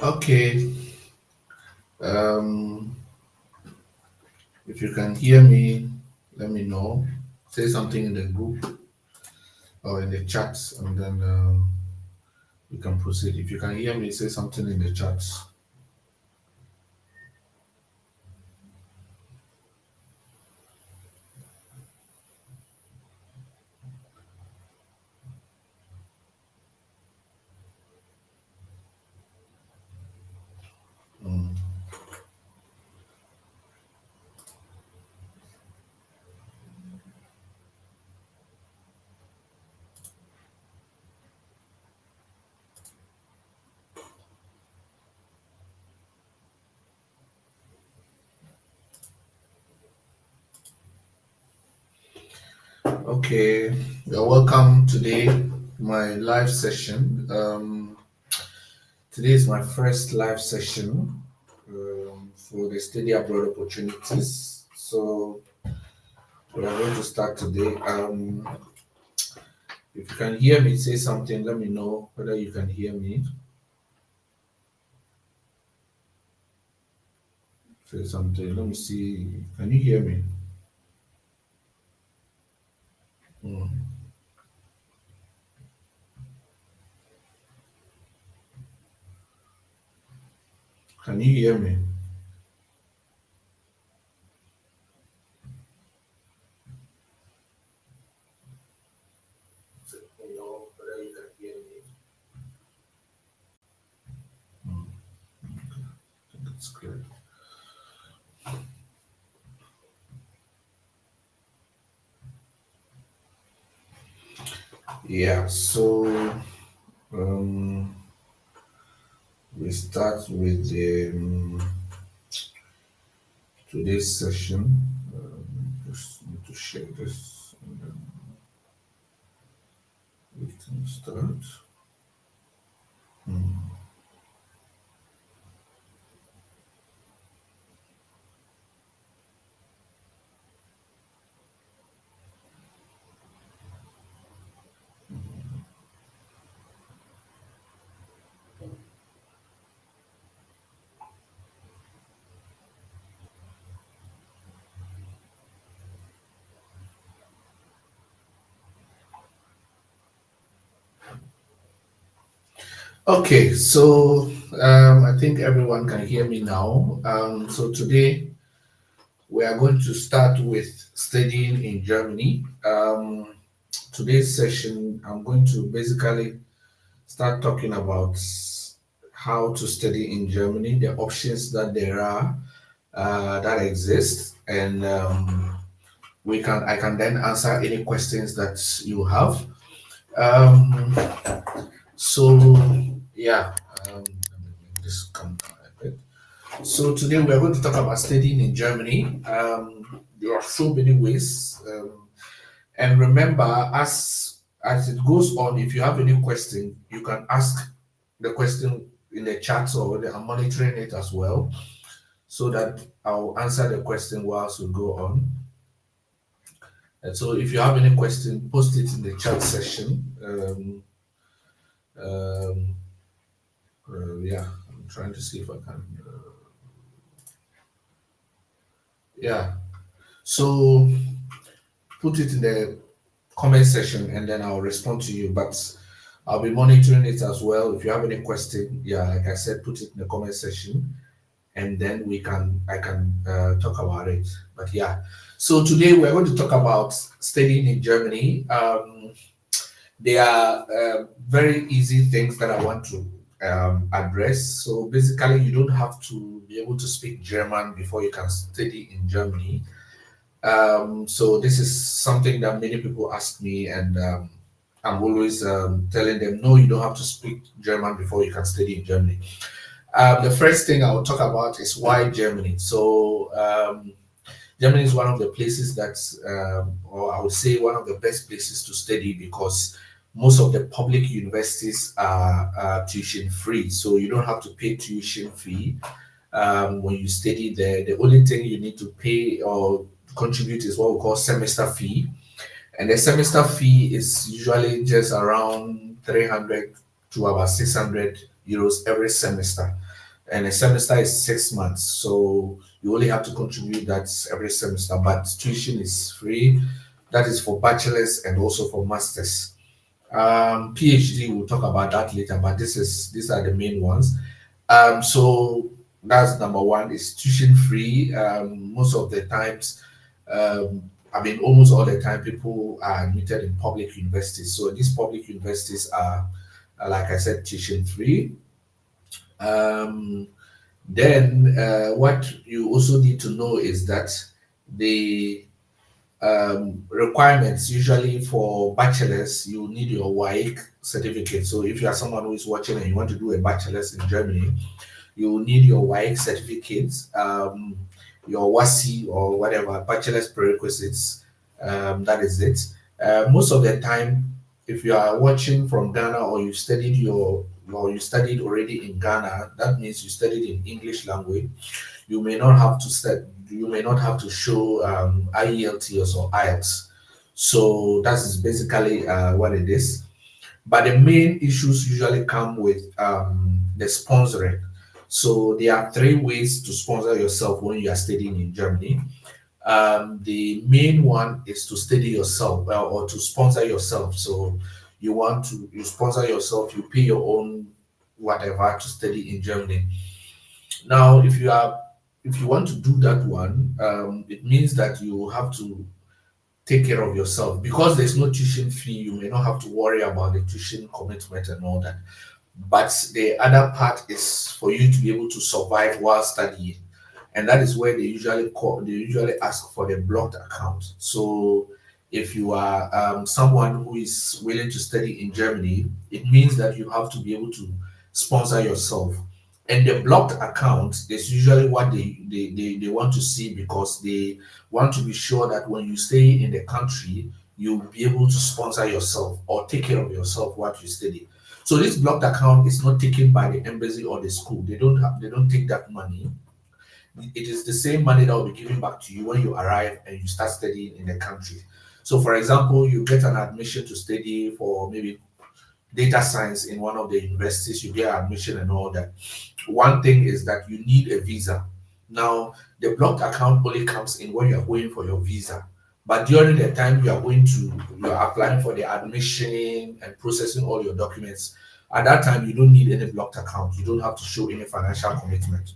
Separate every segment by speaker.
Speaker 1: Okay. Um, if you can hear me, let me know. Say something in the group or in the chat, and then we can proceed. If you can hear me, say something in the chat. Mm. Okay. You're welcome today, my live session. Today is my first live session for the study abroad opportunities. So we are going to start today. If you can hear me, say something. Let me know whether you can hear me. Say something. Let me see. Can you hear me? Mm. Can you hear me? Let me know whether you can hear me. Mm. I think it's clear. Yeah. So um, we start with today's session. Just need to share this and then we can start. Mm. Okay, so I think everyone can hear me now. So today we are going to start with studying in Germany. Today's session, I'm going to basically start talking about how to study in Germany, the options that there are that exist, and I can then answer any questions that you have. Um, so yeah, let me make this come down a bit. So today we are going to talk about studying in Germany. There are so many ways, and remember, as it goes on, if you have any question, you can ask the question in the chat, or I'm monitoring it as well, so that I'll answer the question whilst we go on. And so, if you have any question, post it in the chat section. Um, yeah, I'm trying to see if I can. Yeah, so put it in the comment section and then I'll respond to you. But I'll be monitoring it as well. If you have any question, yeah, like I said, put it in the comment section and then I can talk about it. But yeah, so today we're going to talk about studying in Germany. There are very easy things that I want to address. So basically, you don't have to be able to speak German before you can study in Germany. So this is something that many people ask me, and I'm always telling them, no, you don't have to speak German before you can study in Germany. The first thing I will talk about is why Germany. So Germany is one of the places that's, or I would say, one of the best places to study because most of the public universities are tuition free, so you don't have to pay tuition fee when you study there. The only thing you need to pay or contribute is what we call semester fee, and the semester fee is usually just around 300 to about 600 euros every semester. and a semester is 6 months. So you only have to contribute that every semester. But tuition is free. That is for bachelors and also for masters. PhD, we'll talk about that later, but these are the main ones. So that's number one, is tuition free. Most of the times, almost all the time, people are admitted in public universities. So these public universities are like I said, tuition free. Um, then what you also need to know is that the requirements usually for bachelors, you need your WAEC certificate. So if you are someone who is watching and you want to do a bachelor's in Germany, you will need your WAEC certificates, your WASI or whatever, bachelor's prerequisites. That is it. Most of the time, if you are watching from Ghana or you studied already in Ghana, that means you studied in English language. You may not have to show IELTS or IELTS. So that is basically what it is. But the main issues usually come with the sponsoring. So there are three ways to sponsor yourself when you are studying in Germany. The main one is to study yourself, or to sponsor yourself. So you sponsor yourself, you pay your own whatever to study in Germany. Now, if you want to do that one, it means that you have to take care of yourself because there's no tuition fee. You may not have to worry about the tuition commitment and all that. But the other part is for you to be able to survive while studying, and that is where they usually ask for the blocked account. So if you are someone who is willing to study in Germany, it means that you have to be able to sponsor yourself. And the blocked account is usually what they want to see because they want to be sure that when you stay in the country, you'll be able to sponsor yourself or take care of yourself while you study. So this blocked account is not taken by the embassy or the school. They don't take that money. It is the same money that will be given back to you when you arrive and you start studying in the country. So for example, you get an admission to study for maybe data science in one of the universities, you get admission and all that. One thing is that you need a visa. Now, the blocked account only comes in when you are going for your visa. But during the time you are applying for the admission and processing all your documents, at that time you don't need any blocked account. You don't have to show any financial commitment.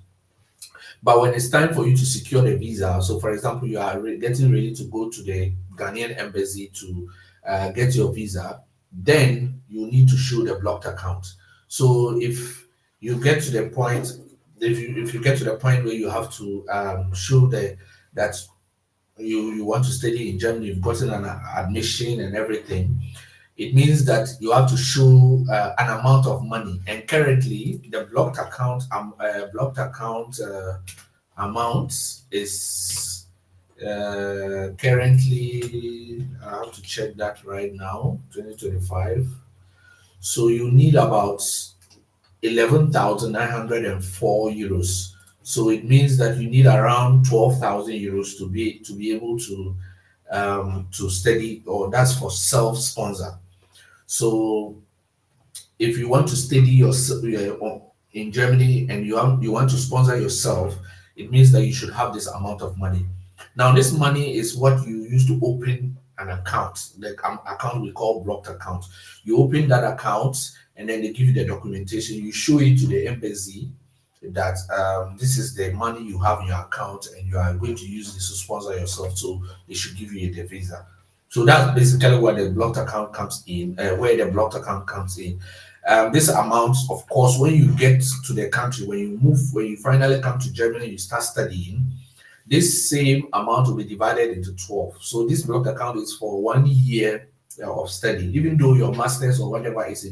Speaker 1: But when it's time for you to secure the visa, so for example, you are getting ready to go to the Ghanaian embassy to get your visa, then you need to show the blocked account. So you get to the point, if you get to the point where you have to show that you want to study in Germany, you've gotten an admission and everything, it means that you have to show an amount of money. And currently, the blocked account amount is currently, I have to check that right now, 2025. So you need about 11,904 euros. So it means that you need around 12,000 euros to be able to study, or that's for self-sponsor. So if you want to study in Germany and you want to sponsor yourself, it means that you should have this amount of money. Now, this money is what you use to open an account, the account we call blocked account. You open that account and then they give you the documentation. You show it to the embassy that this is the money you have in your account and you are going to use this to sponsor yourself. So they should give you the visa. So that's basically where the blocked account comes in, this amount, of course, when you get to the country, when you finally come to Germany, you start studying, this same amount will be divided into 12. So this blocked account is for 1 year of study, even though your master's or whatever is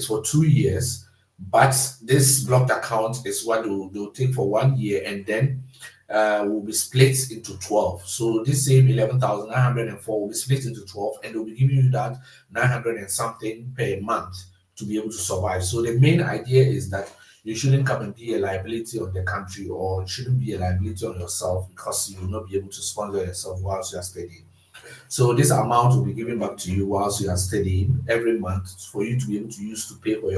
Speaker 1: for 2 years. But this blocked account is what they'll take for 1 year, and then will be split into 12. So this same 11,904 will be split into 12, and they'll be giving you that 900 and something per month to be able to survive. So the main idea is that you shouldn't come and be a liability on the country, or you shouldn't be a liability on yourself because you will not be able to sponsor yourself whilst you are studying. So this amount will be given back to you whilst you are studying every month for you to be able to use to pay for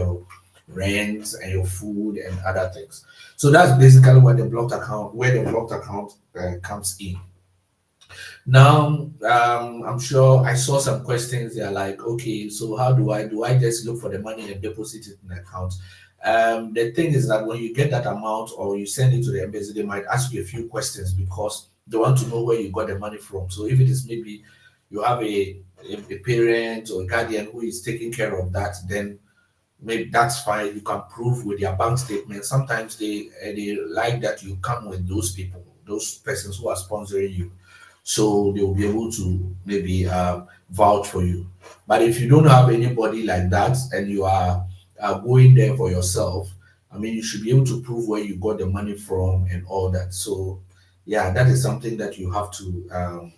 Speaker 1: rent and your food and other things. So that's basically what the blocked account, where the blocked account comes in. Now, I'm sure I saw some questions. They're like, okay, so how do I just look for the money and deposit it in the account? The thing is that when you get that amount or you send it to the embassy, they might ask you a few questions because they want to know where you got the money from. So if it is maybe you have a parent or a guardian who is taking care of that, then maybe that's fine. You can prove with your bank statement. Sometimes they like that you come with those people, those persons who are sponsoring you, so they will be able to maybe vouch for you. But if you don't have anybody like that and you are going there for yourself, I mean, you should be able to prove where you got the money from and all that. So yeah, that is something that you have to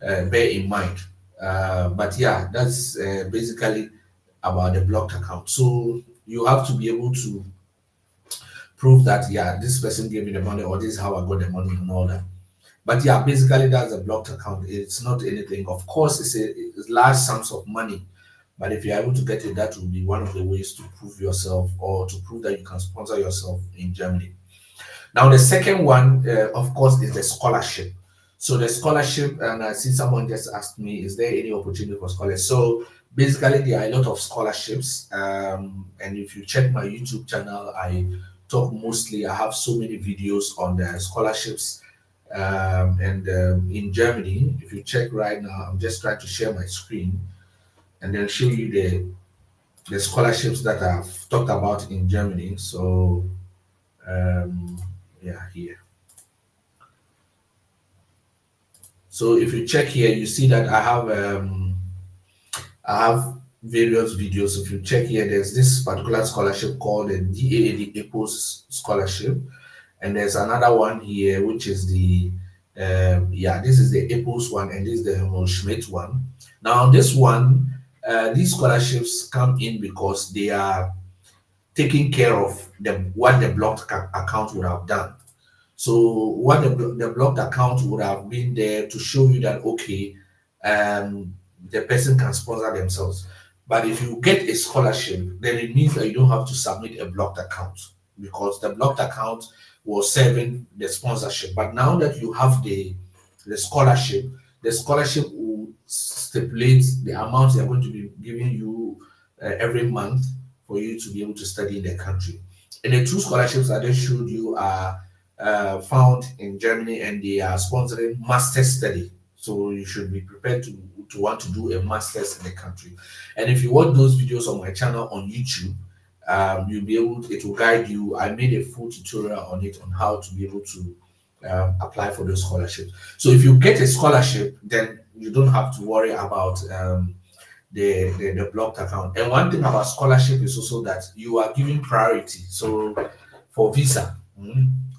Speaker 1: bear in mind. But yeah, that's basically about the blocked account. So you have to be able to prove that yeah, this person gave me the money or this is how I got the money and all that. But yeah, basically that's a blocked account. It's not anything. Of course, it's large sums of money. But if you're able to get it, that will be one of the ways to prove yourself or to prove that you can sponsor yourself in Germany. Now, the second one, of course, is the scholarship. So the scholarship, and I see someone just asked me, is there any opportunity for scholars? So basically, there are a lot of scholarships. And if you check my YouTube channel, I talk mostly. I have so many videos on the scholarships. And in Germany, if you check right now, I'm just trying to share my screen and then show you the scholarships that I've talked about in Germany. So um, yeah, here. So if you check here, you see that I have various videos. If you check here, there's this particular scholarship called the DAAD EPOS scholarship, and there's another one here which is the this is the EPOS one, and this is the Helmut Schmidt one. Now this one, these scholarships come in because they are taking care of what the blocked account would have done. So what the blocked account would have been there to show you that okay, the person can sponsor themselves. But if you get a scholarship, then it means that you don't have to submit a blocked account because the blocked account was serving the sponsorship. But now that you have the scholarship, the scholarship will stipulate the amount they're going to be giving you every month for you to be able to study in the country. And the two scholarships I just showed you are found in Germany, and they are sponsoring master study. So you should be prepared to want to do a master's in the country. And if you watch those videos on my channel on YouTube, you'll be able it will guide you. I made a full tutorial on it on how to be able to apply for those scholarships. So if you get a scholarship, then you don't have to worry about the blocked account. And one thing about scholarship is also that you are given priority. So for visa,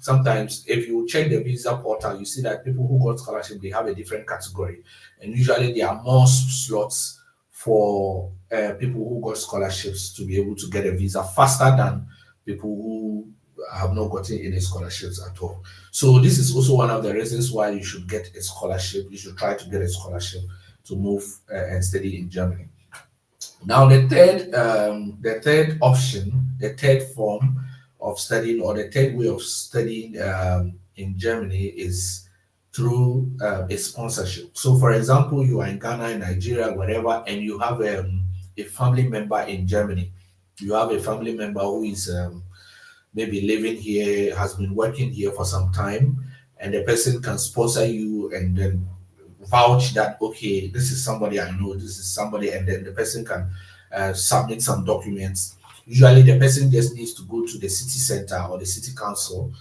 Speaker 1: sometimes if you check the visa portal, you see that people who got scholarship they have a different category, and usually there are more slots for people who got scholarships to be able to get a visa faster than people who have not gotten any scholarships at all. So this is also one of the reasons why you should get a scholarship. You should try to get a scholarship to move and study in Germany. Now, the third option, the third form of studying, or the third way of studying in Germany is through a sponsorship. So, for example, you are in Ghana, in Nigeria, wherever, and you have a family member in Germany. You have a family member who is maybe living here, has been working here for some time, and the person can sponsor you and then vouch that okay, this is somebody I know, this is somebody, and then the person can submit some documents. Usually, the person just needs to go to the city center or the city council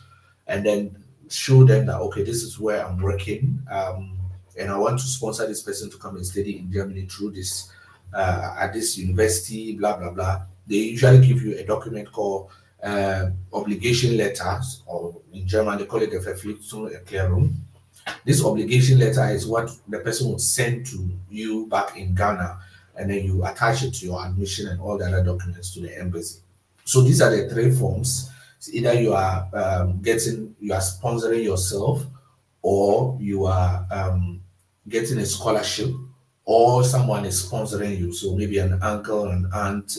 Speaker 1: and then show them that okay, this is where I'm working, and I want to sponsor this person to come and study in Germany through this at this university, blah blah blah. They usually give you a document called obligation letters, or in German they call it a Verpflichtungserklärung. This obligation letter is what the person will send to you back in Ghana, and then you attach it to your admission and all the other documents to the embassy. So these are the three forms. It's either you are you are sponsoring yourself, or you are getting a scholarship, or someone is sponsoring you. So maybe an uncle, an aunt,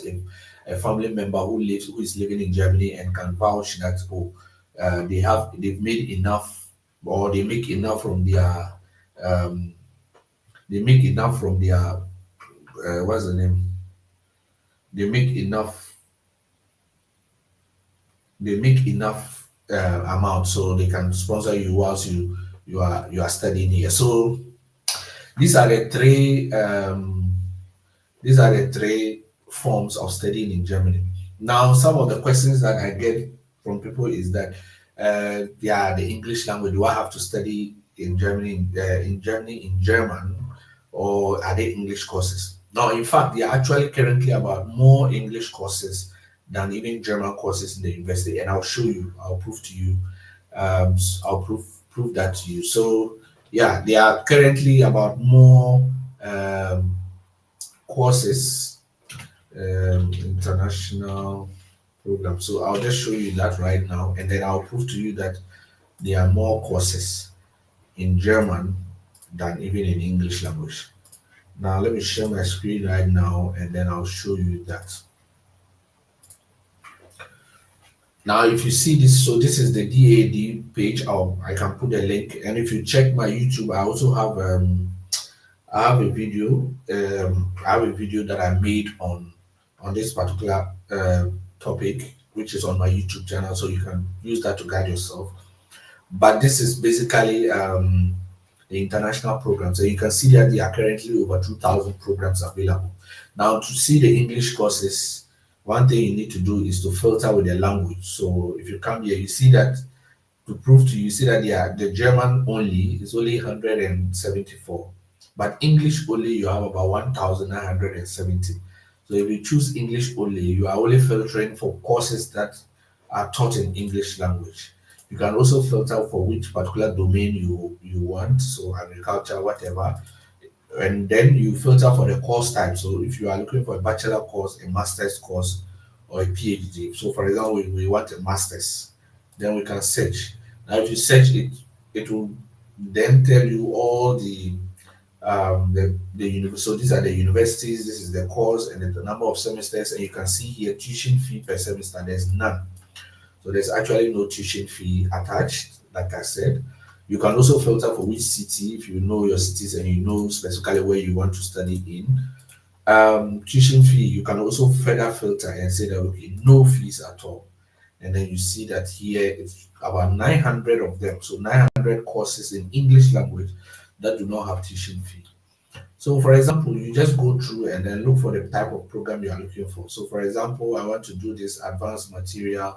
Speaker 1: a family member who is living in Germany and can vouch that, oh, they've made enough, or they make enough from their um, they make enough from their what's the name? They make enough they make enough amount so they can sponsor you whilst you are studying here. So these are the three these are the three forms of studying in Germany. Now, some of the questions that I get from people is that, yeah, the English language. Do I have to study in Germany in German, or are they English courses? Now, in fact, there are actually currently about more English courses than even German courses in the university, and I'll show you. I'll prove to you. I'll prove that to you. So, yeah, there are currently about more courses, international program. So I'll just show you that right now, and then I'll prove to you that there are more courses in German than even in English language. Now let me share my screen right now, and then I'll show you that. Now, if you see this, so this is the DAD page. I can put a link, and if you check my YouTube, I also have I have a video. I have a video that I made on this particular topic, which is on my YouTube channel, so you can use that to guide yourself. But this is basically the international program. So you can see that there are currently over 2,000 programs available. Now, to see the English courses, one thing you need to do is to filter with the language. So if you come here, you see that to prove to you, see that the German only is only 174, but English only you have about 1,970. So if you choose English only, you are only filtering for courses that are taught in English language. You can also filter for which particular domain you want, so agriculture, whatever, and then you filter for the course type. So if you are looking for a bachelor course, a master's course, or a PhD. So for example, we want a master's, then we can search. Now if you search it, it will then tell you all so these are the universities, this is the course, and then the number of semesters, and you can see here tuition fee per semester, there's none. So there's actually no tuition fee attached, like I said. You can also filter for which city, if you know your cities and you know specifically where you want to study in. Tuition fee, you can also further filter and say that, okay, no fees at all. And then you see that here it's about 900 of them. So 900 courses in English language that do not have tuition fee. So, for example, you just go through and then look for the type of program you are looking for. So, for example, I want to do this advanced materials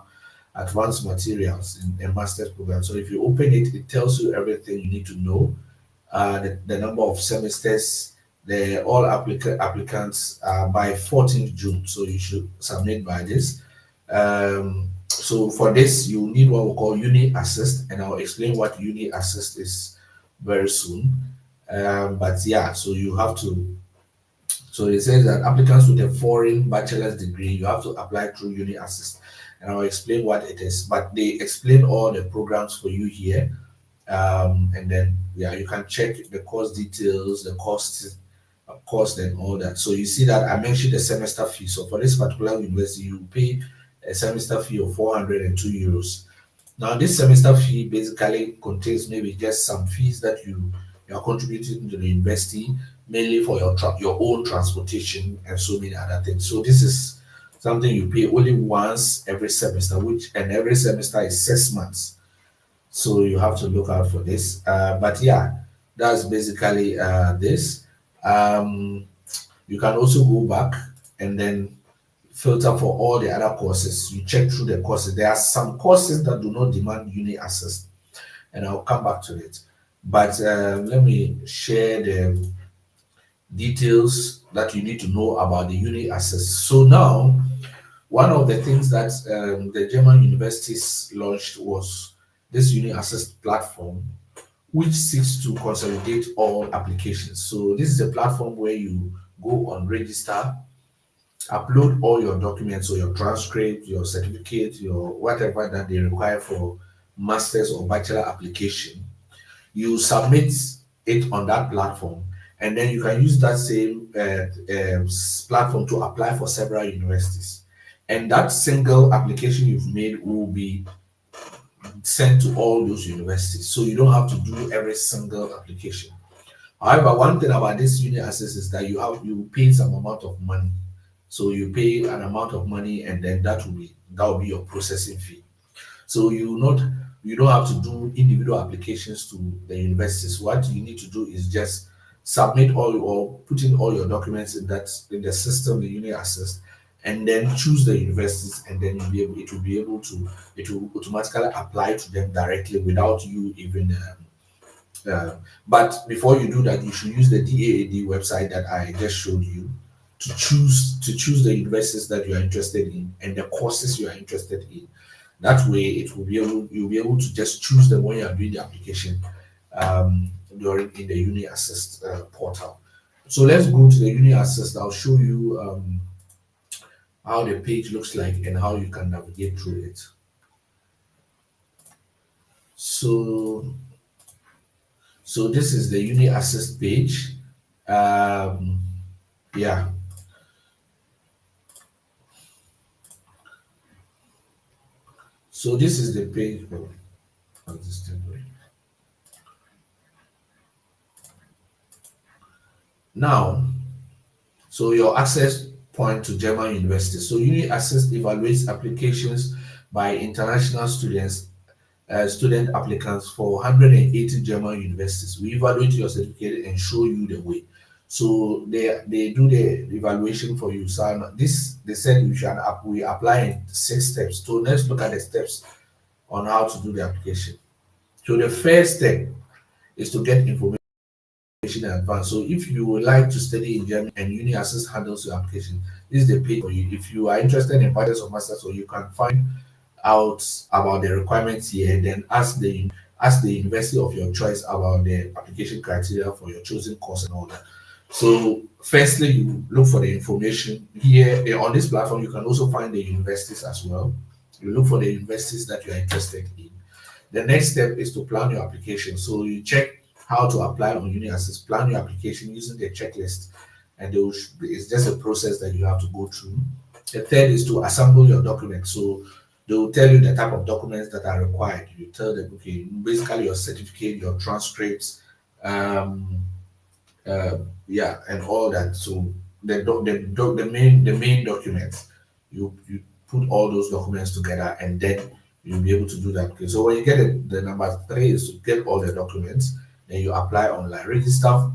Speaker 1: in a master's program. So, if you open it, it tells you everything you need to know, the number of semesters, the all applicants by 14th June. So, you should submit by this. So, for this, you need what we call Uni Assist, and I'll explain what Uni Assist is very soon. But yeah, so you have to. So it says that applicants with a foreign bachelor's degree, you have to apply through Uni Assist, and I'll explain what it is. But they explain all the programs for you here, and then yeah, you can check the course details, the cost, and all that. So you see that I mentioned the semester fee. So for this particular university, you pay a semester fee of €402. Now, this semester fee basically contains maybe just some fees that you are contributing to the university, mainly for your own transportation and so many other things. So this is something you pay only once every semester, and every semester is 6 months. So you have to look out for this. But yeah, that's basically this. Um, you can also go back and then filter for all the other courses. You check through the courses. There are some courses that do not demand uni access, and I'll come back to it. But let me share the details that you need to know about the uni access. So now, one of the things that the German universities launched was this uni access platform, which seeks to consolidate all applications. So this is a platform where you go on register, upload all your documents, or your transcript, your certificate, your whatever that they require for master's or bachelor application. You submit it on that platform, and then you can use that same platform to apply for several universities. And that single application you've made will be sent to all those universities. So you don't have to do every single application. However, one thing about this uni access is that you pay some amount of money. So you pay an amount of money, and then that will be your processing fee. So you don't have to do individual applications to the universities. What you need to do is just submit all or put in all your documents in the system, the uni access, and then choose the universities, and then it will automatically apply to them directly without you even but before you do that, you should use the DAAD website that I just showed you to choose the universities that you are interested in and the courses you are interested in. That way, you'll be able to just choose them when you are doing the application during in the Uni Assist portal. So let's go to the Uni Assist. I'll show you how the page looks like and how you can navigate through it. So so this is the Uni Assist page. Um, yeah. So this is the page. Oh, how's this thing going? Now, so your access point to German university. So Uni Assist evaluates applications by international student applicants for 180 German universities. We evaluate your certificate and show you the way. So they do the evaluation for you. So this they said we apply in 6 steps. So let's look at the steps on how to do the application. So the first step is to get information in advance. So if you would like to study in Germany and Uni Assist handles your application, this is the page for you. If you are interested in bachelor's or master's, so you can find out about the requirements here, then ask the university of your choice about the application criteria for your chosen course and all that. So firstly, you look for the information here on this platform. You can also find the universities as well. You look for the universities that you are interested in. The next step is to plan your application. So you check how to apply on Uni Assist, plan your application using the checklist, and it's just a process that you have to go through. The third is to assemble your documents. So they will tell you the type of documents that are required. You tell them, okay, basically your certificate, your transcripts, um, yeah, and all that. So the main documents, you put all those documents together, and then you'll be able to do that. Okay, so when you get it, the number three is to get all the documents, then you apply online, register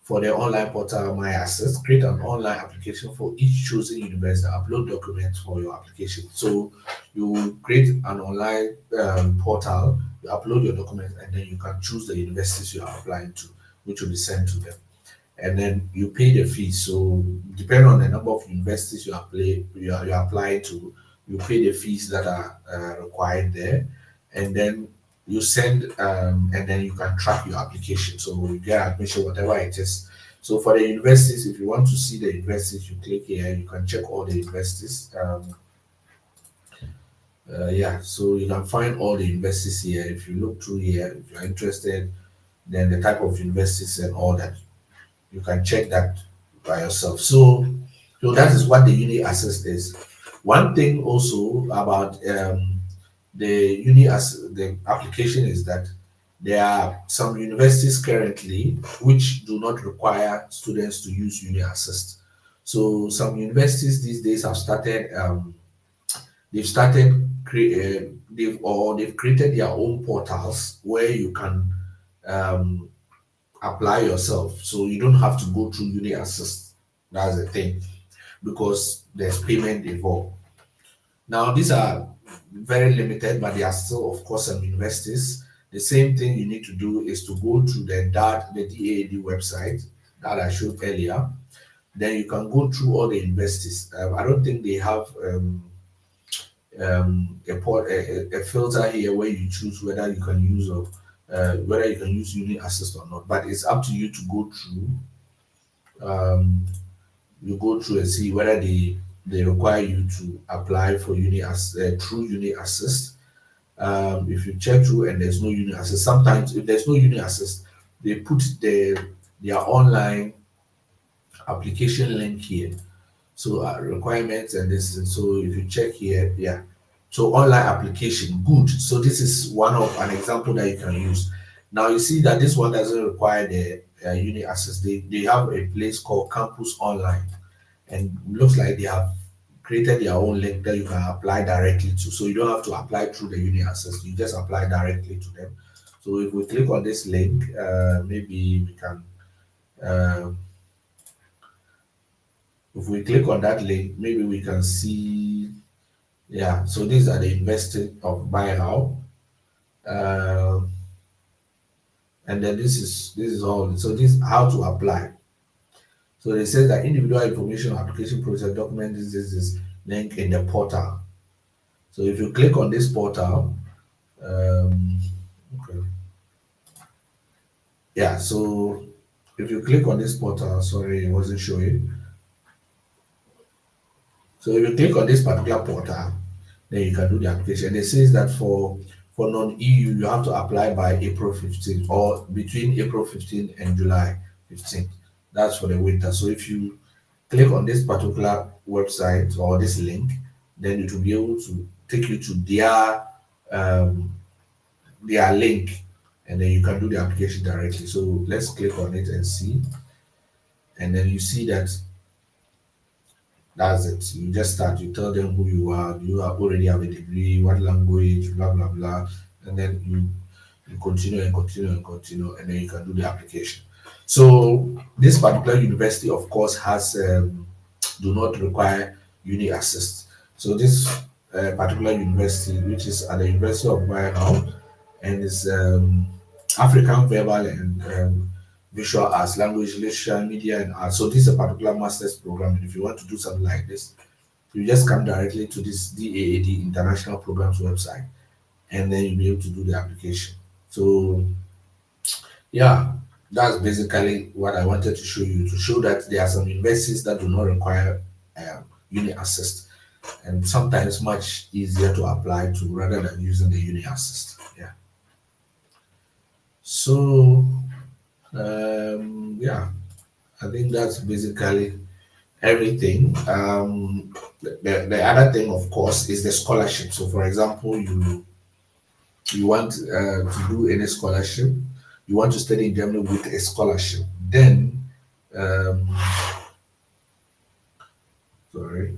Speaker 1: for the online portal My Access, create an online application for each chosen university, upload documents for your application. So you create an online portal, you upload your documents, and then you can choose the universities you are applying to, which will be sent to them. And then you pay the fee. So depending on the number of universities you apply to, you pay the fees that are required there, and then you send and then you can track your application. So you get admission, whatever it is. So for the universities, if you want to see the universities, you click here. You can check all the universities. Yeah, so you can find all the universities here. If you look through here, if you're interested, then the type of universities and all that, you can check that by yourself. So that is what the uni access is. One thing also about the uni as the application is that there are some universities currently which do not require students to use uni assist. So some universities these days have started they've started they've created their own portals where you can um, apply yourself, so you don't have to go through uni assist. That's the thing, because there's payment involved. Now these are very limited, but they are still, of course, some universities. The same thing you need to do is to go to the DAAD website that I showed earlier. Then you can go through all the universities. I don't think they have a filter here where you choose whether you can use uni assist or not. But it's up to you to go through. You go through and see whether they require you to apply for through uni assist. If you check through and there's no uni assist, sometimes if there's no uni assist, they put their online application link here. So requirements and this. And so if you check here, yeah. So online application, good. So this is one of an example that you can use. Now you see that this one doesn't require the uni access. They have a place called Campus Online, and looks like they have created their own link that you can apply directly to. So you don't have to apply through the uni access. You just apply directly to them. So if we click on this link, maybe we can. Uh, if we click on that link, maybe we can see. Yeah. So these are the University of Bayerau, uh, and then this is all. So this is how to apply. So they say that individual information application process document this link in the portal. So if you click on this portal, um, okay, yeah. So if you click on this portal, sorry, it wasn't showing. So if you click on this particular portal, then you can do the application. It says that for non-EU, you have to apply by April 15th or between April 15th and July 15th. That's for the winter. So if you click on this particular website or this link, then it will be able to take you to um, their link, and then you can do the application directly. So let's click on it and see, and then you see that that's it. You just start. You tell them who you are. You are already have a degree, what language, blah blah blah, and then you continue and continue and continue, and then you can do the application. So this particular university, of course, has do not require uni access. So this particular university, which is at the University of Bayern, and is African Verbal and Visual Arts, Language, Literature, Media, and Art. So this is a particular master's program, and if you want to do something like this, you just come directly to this DAAD International Programs website, and then you'll be able to do the application. So yeah, that's basically what I wanted to show you, to show that there are some universities that do not require uni access, and sometimes much easier to apply to rather than using the uni access. Yeah. So yeah, I think that's basically everything. The other thing, of course, is the scholarship. So, for example, you want to do any scholarship, you want to study in Germany with a scholarship, then um, sorry.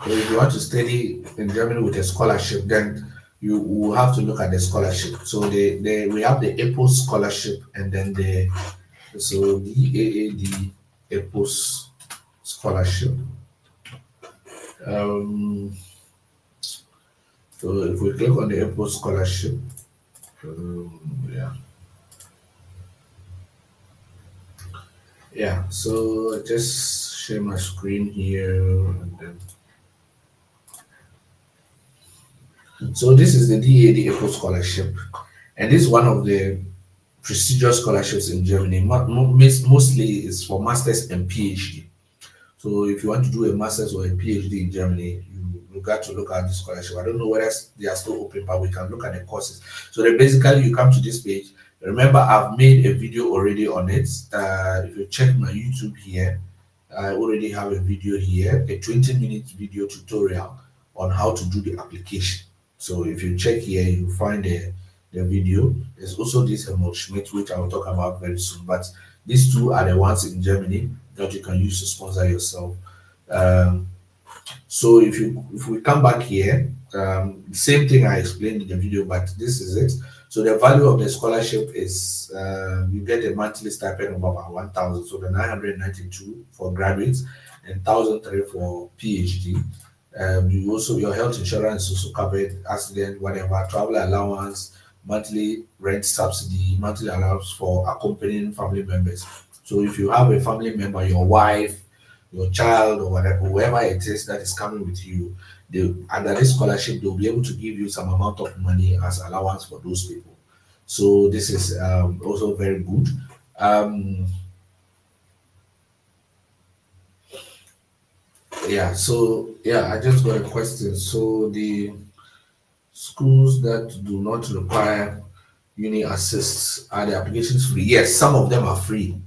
Speaker 1: So if you want to study in Germany with a scholarship, then you will have to look at the scholarship. So we have the APOS scholarship, and then the AAD APOS scholarship. Um, so if we click on the APOS scholarship, yeah, yeah. So I just share my screen here, and then so this is the DAD APOS scholarship, and this is one of the prestigious scholarships in Germany. Mostly is for masters and PhD. So if you want to do a master's or a PhD in Germany, you got to look at this scholarship. I don't know whether they are still open, but we can look at the courses. So then basically you come to this page. Remember, I've made a video already on it. If you check my YouTube here, I already have a video here, a 20-minute video tutorial on how to do the application. So if you check here, you find the video. There's also this Helmut Schmidt, which I will talk about very soon. But these two are the ones in Germany that you can use to sponsor yourself. Um, so if we come back here, same thing I explained in the video, but this is it. So the value of the scholarship is you get a monthly stipend of about 1,000, so the 992 for graduates and 1,003 for PhD. You also your health insurance is also covered, accident, whatever, travel allowance, monthly rent subsidy, monthly allowance for accompanying family members. So if you have a family member, your wife, your child, or whatever, whoever it is that is coming with you, they under this scholarship they'll be able to give you some amount of money as allowance for those people. So this is also very good. Um, Yeah, so yeah, I just got a question. So the schools that do not require uni assists, are the applications free? Yes, some of them are free.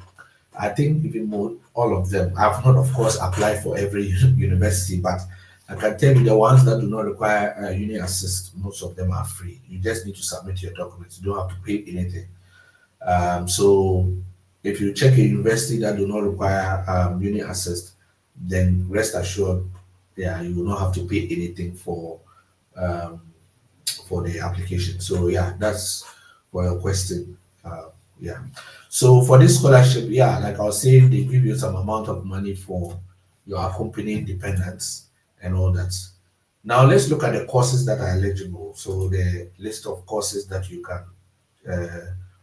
Speaker 1: I think even more, all of them. I've not, of course, applied for every university, but I can tell you the ones that do not require uni assist, most of them are free. You just need to submit your documents. You don't have to pay anything. So if you check a university that do not require uni assist, then rest assured, yeah, you will not have to pay anything um, for the application. So yeah, that's for your question. Yeah. So for this scholarship, yeah, like I was saying, they give you some amount of money for your accompanying dependents and all that. Now let's look at the courses that are eligible. So the list of courses that you can,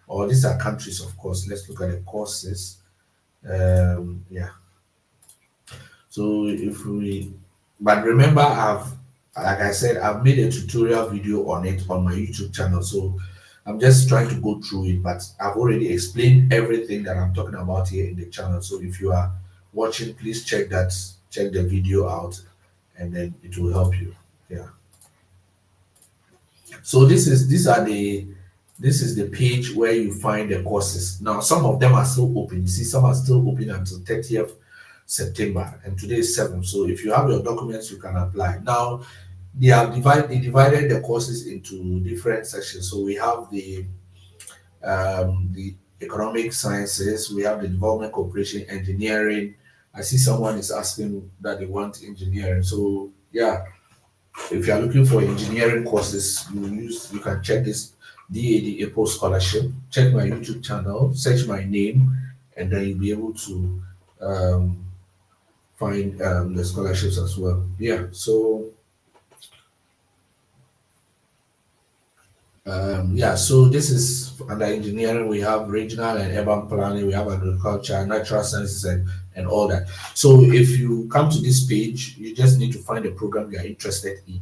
Speaker 1: or these are countries, of course. Let's look at the courses. Yeah. So if we, but remember, like I said, I've made a tutorial video on it on my YouTube channel. So I'm just trying to go through it, but I've already explained everything that I'm talking about here in the channel. So if you are watching, please check the video out, and then it will help you. Yeah. So this is the page where you find the courses. Now some of them are still open. You see, some are still open until 30th September, and today is 7th. So if you have your documents, you can apply. Now they divided the courses into different sections. So we have the economic sciences, we have the development cooperation, engineering. I see someone is asking that they want engineering. So yeah, if you are looking for engineering courses, you can check this DAD April scholarship. Check my YouTube channel, search my name, and then you'll be able to um, find the scholarships as well. Yeah. So yeah. So this is under engineering. We have regional and urban planning. We have agriculture, natural sciences, and all that. So if you come to this page, you just need to find a program you are interested in,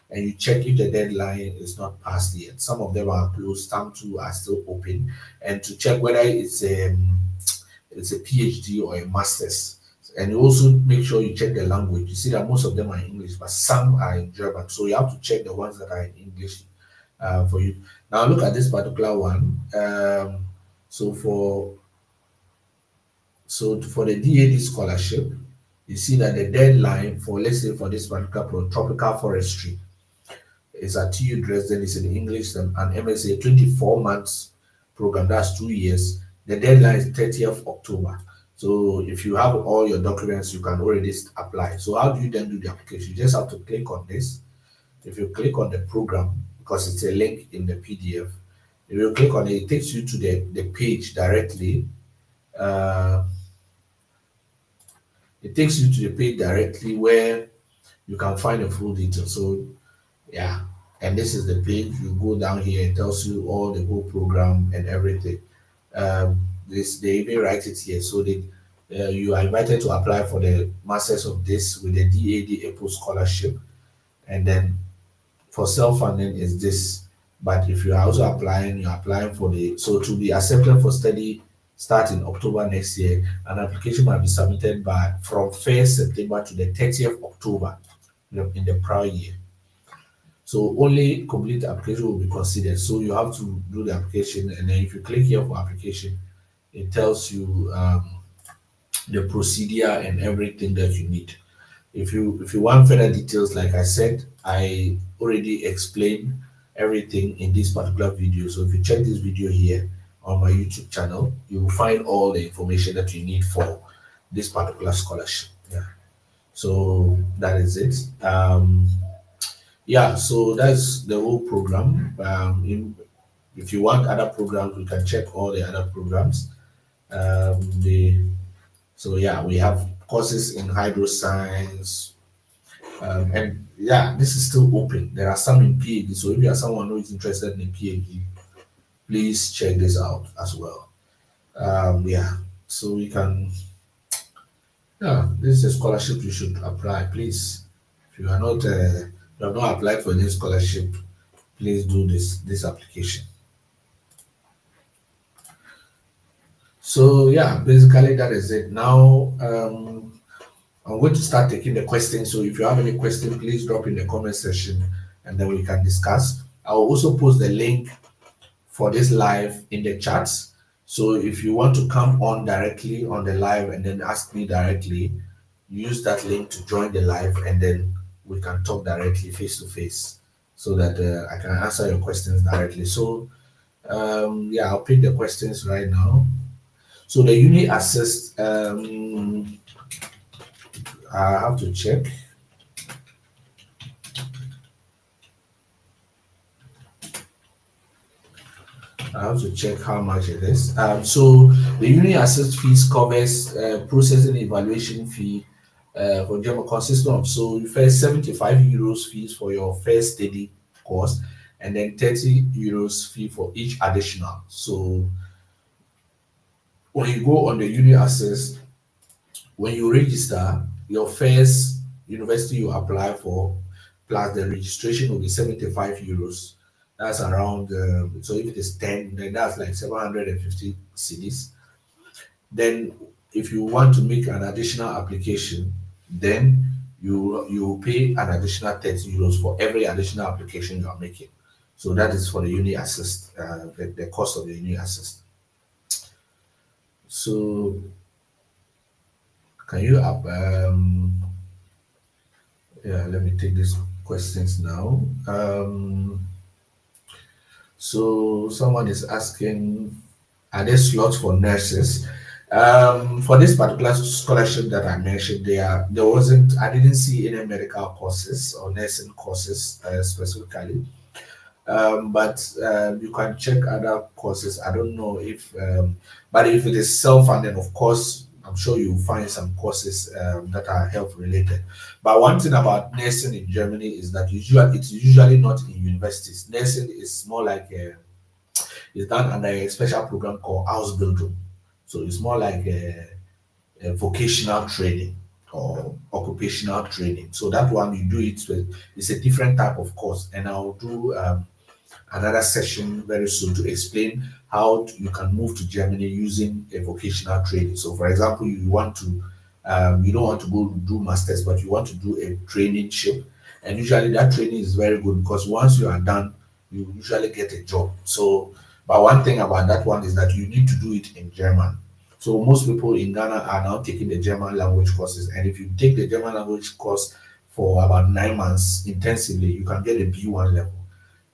Speaker 1: and you check if the deadline is not passed yet. Some of them are closed. Some two are still open, and to check whether it's a PhD or a master's. And you also make sure you check the language. You see that most of them are in English, but some are in German. So you have to check the ones that are in English for you. Now look at this particular one. So for for the DAD scholarship, you see that the deadline for, let's say, for this particular tropical forestry is at TU Dresden, is in English, and an MSA 24 months program, that's 2 years. The deadline is 30th October. So if you have all your documents, you can already apply. So how do you then do the application? You just have to click on this. If you click on the program, because it's a link in the PDF, if you click on it, it takes you to the page directly. Uh, it takes you to the page directly where you can find the full details. So yeah, and this is the page. You go down here, it tells you all the whole program and everything. This they even write it here. So you are invited to apply for the masters of this with the DAD April scholarship, and then for self-funding is this. But if you are also applying, you're applying for the, so to be accepted for study starting October next year, an application must be submitted by from 1st September to the 30th October in the prior year. So only complete application will be considered. So you have to do the application, and then if you click here for application, it tells you the procedure and everything that you need. If you want further details, like I said, I already explained everything in this particular video. So if you check this video here on my YouTube channel, you will find all the information that you need for this particular scholarship. Yeah. So that is it. Yeah. So that's the whole program. If you want other programs, we can check all the other programs. The So yeah, we have courses in hydro science, and yeah, this is still open. There are some in PhD. So if you are someone who is interested in PhD, please check this out as well. Yeah, so we can. Yeah, this is a scholarship you should apply. Please, if you are not, you have not applied for this scholarship, please do this application. So yeah, basically that is it. Now, I'm going to start taking the questions. So if you have any question, please drop in the comment section and then we can discuss. I will also post the link for this live in the chats. So if you want to come on directly on the live and then ask me directly, use that link to join the live and then we can talk directly face to face so that I can answer your questions directly. So yeah, I'll pick the questions right now. So the uni assist, I have to check. I have to check how much it is. So the uni assist fees covers processing evaluation fee for German consisting of so first 75 euros fees for your first study course and then 30 euros fee for each additional. So when you go on the uni assist, when you register, your first university you apply for plus the registration will be 75 euros. That's around, so if it is 10, then that's like 750 cedis. Then, if you want to make an additional application, then you pay an additional 30 euros for every additional application you are making. So that is for the uni assist, the cost of the uni assist. So can you up yeah, let me take these questions now. So someone is asking, are there slots for nurses? For this particular scholarship that I mentioned, there wasn't. I didn't see any medical courses or nursing courses specifically. But you can check other courses. I don't know if, but if it is self-funded, of course, I'm sure you'll find some courses that are health related. But one thing about nursing in Germany is that it's usually not in universities. Nursing is more like it's done under a special program called Ausbildung. So it's more like a vocational training or occupational training. So that one you do it with, it's a different type of course, and I'll do another session very soon to explain how you can move to Germany using a vocational training. So, for example, you don't want to go do masters, but you want to do a traineeship, and usually that training is very good because once you are done, you usually get a job. So, but one thing about that one is that you need to do it in German. So most people in Ghana are now taking the German language courses, and if you take the German language course for about 9 months intensively, you can get a B1 level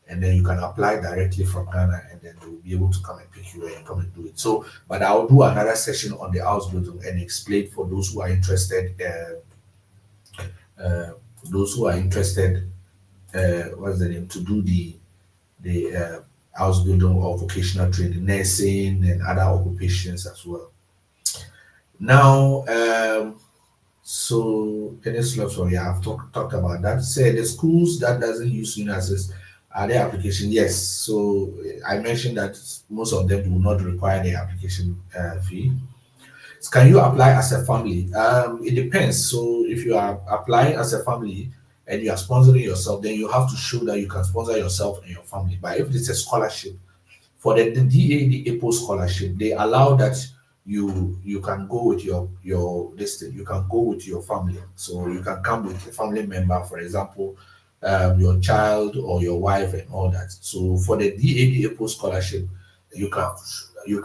Speaker 1: and then you can apply directly from Ghana, and then they will be able to come and pick you and come and do it. So, but I'll do another session on the Ausbildung and explain for those who are interested. Those who are interested, what's the name, to do the Ausbildung or vocational training, nursing and other occupations as well. Now, so any slots for yeah, I've talked about that. Say the schools that doesn't use UNASYS are their application. Yes. So I mentioned that most of them do not require the application fee. So can you apply as a family? It depends. So if you are applying as a family and you are sponsoring yourself, then you have to show that you can sponsor yourself and your family. But if it's a scholarship, for the DA, APO scholarship, they allow that you can go with your listed, you can go with your family. So you can come with a family member, for example, your child or your wife and all that. So for the DA, APO scholarship, you can you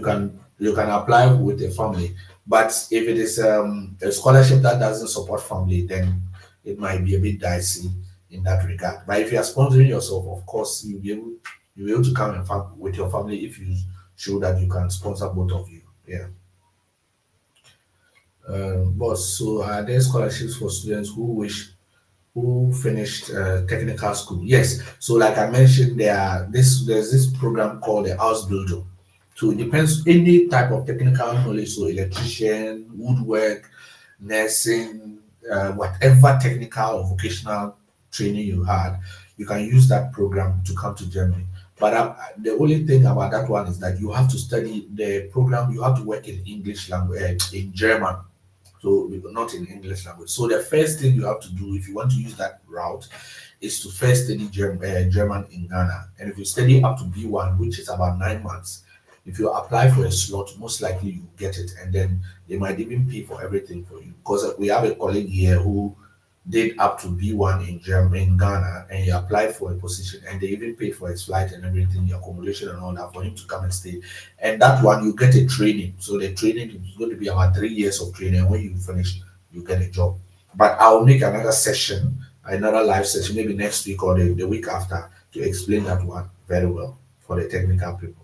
Speaker 1: can you can apply with a family. But if it is a scholarship that doesn't support family, then it might be a bit dicey in that regard. But if you are sponsoring yourself, of course, you'll be able to come and with your family if you show that you can sponsor both of you. Yeah. Boss, so are there scholarships for students who finished technical school? Yes. So like I mentioned, there's this program called the Ausbildung. So it depends any type of technical knowledge, so electrician, woodwork, nursing, whatever technical or vocational training you had, you can use that program to come to Germany. But the only thing about that one is that you have to study the program. You have to work in English language, in German, so not in English language. So the first thing you have to do if you want to use that route is to first study German in Ghana. And if you study up to B1, which is about 9 months, If you apply for a slot, most likely you get it, and then they might even pay for everything for you. Because we have a colleague here who did up to B1 in Germany, in Ghana, and he applied for a position, and they even paid for his flight and everything, the accommodation and all that for him to come and stay. And that one, you get a training. So the training is going to be about 3 years of training. When you finish, you get a job. But I'll make another session, another live session, maybe next week or the week after, to explain that one very well for the technical people.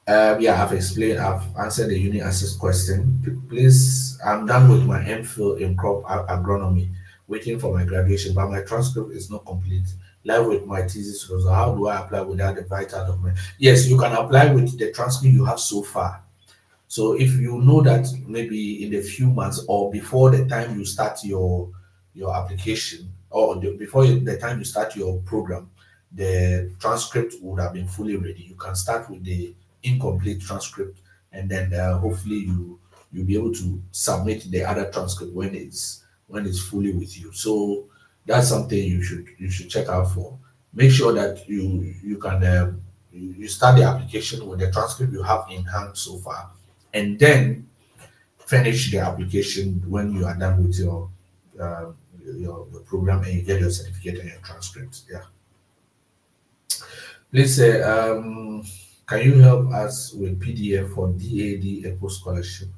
Speaker 1: Yeah, I've explained, I've answered the uni assist question. Please, I'm done with my MPhil in crop agronomy, waiting for my graduation, but my transcript is not complete. Live with my thesis. So how do I apply without the vital document? Yes, you can apply with the transcript you have so far. So if you know that maybe in a few months or before the time you start your application, or before the time you start your program, the transcript would have been fully ready. You can start with the incomplete transcript, and then hopefully you'll be able to submit the other transcript when it's fully with you. So that's something you should check out for. Make sure that you can you start the application with the transcript you have in hand so far, and then finish the application when you are done with your program and you get your certificate and your transcript. Yeah. Please say, can you help us with PDF for DAD EPO scholarship?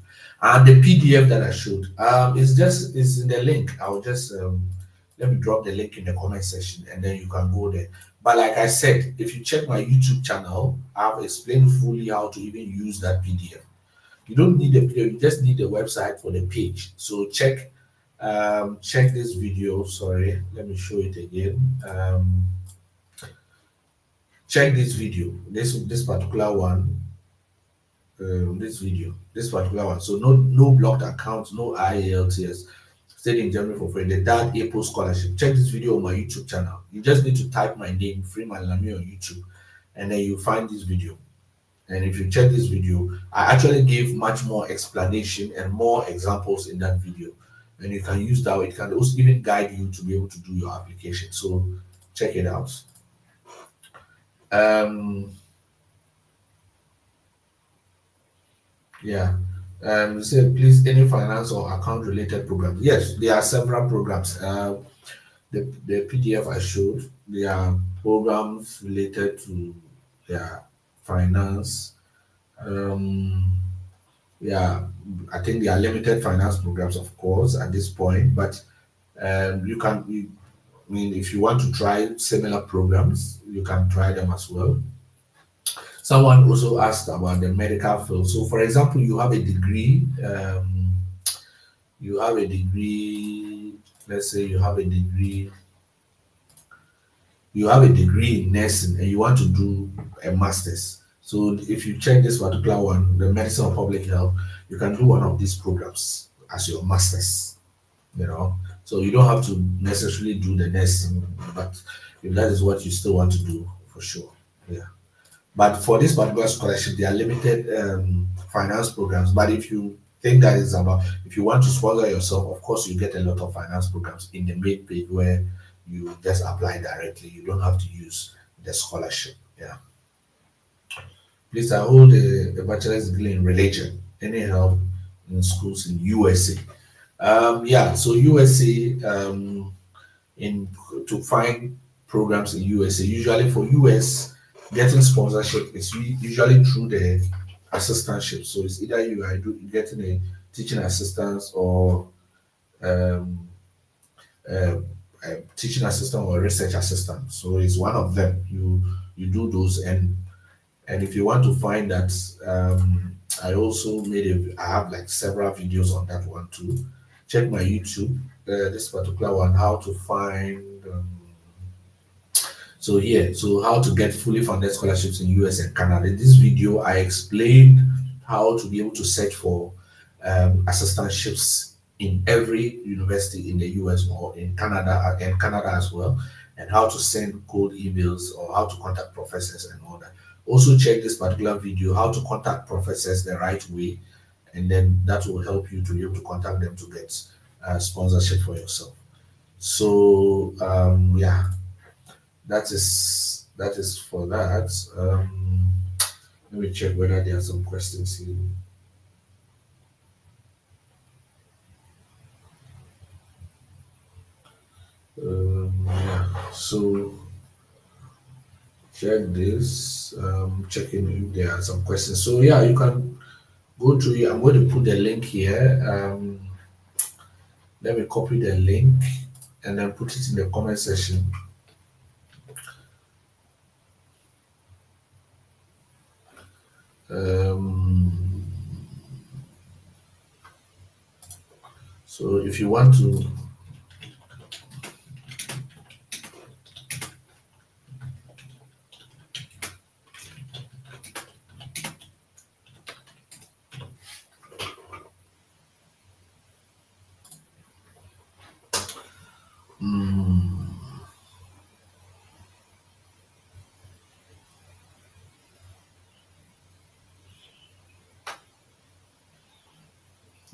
Speaker 1: And the PDF that I showed, is in the link. I'll just let me drop the link in the comment section, and then you can go there. But like I said, if you check my YouTube channel, I've explained fully how to even use that PDF. You don't need the video, you just need the website for the page. So check this video. Sorry, let me show it again. Check this video, this particular one, this particular one. So no blocked accounts, no IELTS. Stayed in Germany for free. The Dad April Scholarship. Check this video on my YouTube channel. You just need to type my name, Freeman Lamy, on YouTube, and then you find this video. And if you check this video, I actually gave much more explanation and more examples in that video. And you can use that. It can also even guide you to be able to do your application. So check it out. Um, yeah. Say please, any finance or account related programs? Yes, there are several programs. The PDF I showed, there are programs related to their finance. Um, yeah, I think there are limited finance programs, of course, at this point, but I mean, if you want to try similar programs, you can try them as well. Someone also asked about the medical field. So, for example, you have a degree, let's say you have a degree in nursing and you want to do a master's. So if you check this particular one, the medicine of public health, you can do one of these programs as your master's, you know. So you don't have to necessarily do the nursing, but if that is what you still want to do, for sure. Yeah. But for this particular scholarship, there are limited finance programs. But if you think that is about, if you want to sponsor yourself, of course, you get a lot of finance programs in the main page where you just apply directly. You don't have to use the scholarship. Yeah. Please, I hold a bachelor's degree in religion. Any help in schools in USA? Yeah. So USA, in to find programs in USA. Usually for US, getting sponsorship is usually through the assistantship. So it's either you are getting a teaching assistant or um, uh, a teaching assistant or a research assistant. So it's one of them. You do those, and if you want to find that, I also I have like several videos on that one too. Check my YouTube. This particular one, how to find. So yeah, so how to get fully funded scholarships in US and Canada. In this video, I explained how to be able to search for assistantships in every university in the US or in Canada and Canada as well, and how to send cold emails or how to contact professors and all that. Also check this particular video, how to contact professors the right way, and then that will help you to be able to contact them to get sponsorship for yourself. So yeah, that is that is for that. Let me check whether there are some questions here. Yeah. So check this. Checking if there are some questions. So yeah, you can go to it. I'm going to put the link here. Let me copy the link and then put it in the comment section. Um, so if you want to, mm,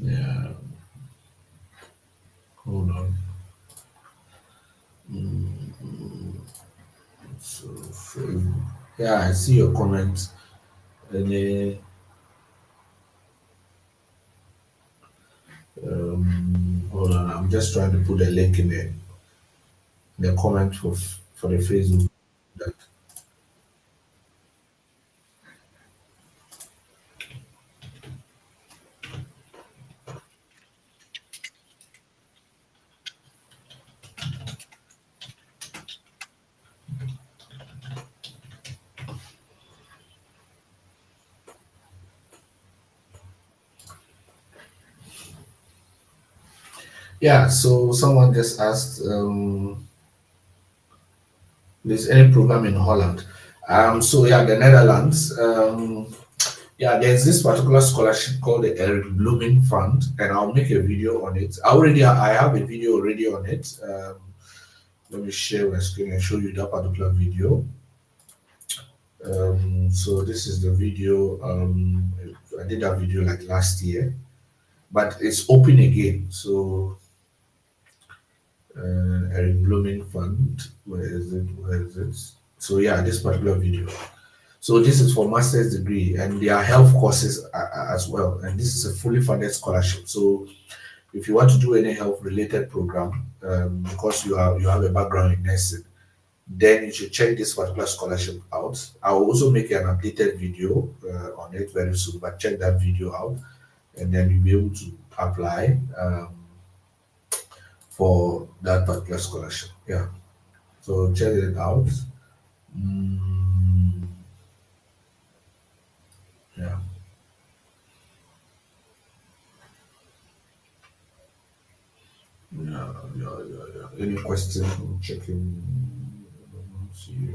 Speaker 1: yeah, hold on. So yeah, I see your comment. And hold on, I'm just trying to put a link in the comment for the Facebook. That, yeah, so someone just asked, there's any program in Holland. So yeah, the Netherlands. Yeah, there's this particular scholarship called the Eric Blooming Fund, and I'll make a video on it. I have a video already on it. Let me share my screen and show you that particular video. So this is the video. I did that video like last year, but it's open again. So Eric Blooming Fund. Where is it? Where is it? So yeah, this particular video. So this is for master's degree, and there are health courses as well. And this is a fully funded scholarship. So if you want to do any health related program, because you have a background in nursing, then you should check this particular scholarship out. I will also make an updated video on it very soon, but check that video out, and then you'll be able to apply for that particular scholarship. Yeah. So check it out. Mm, yeah. Yeah. Any question? I'm checking. See.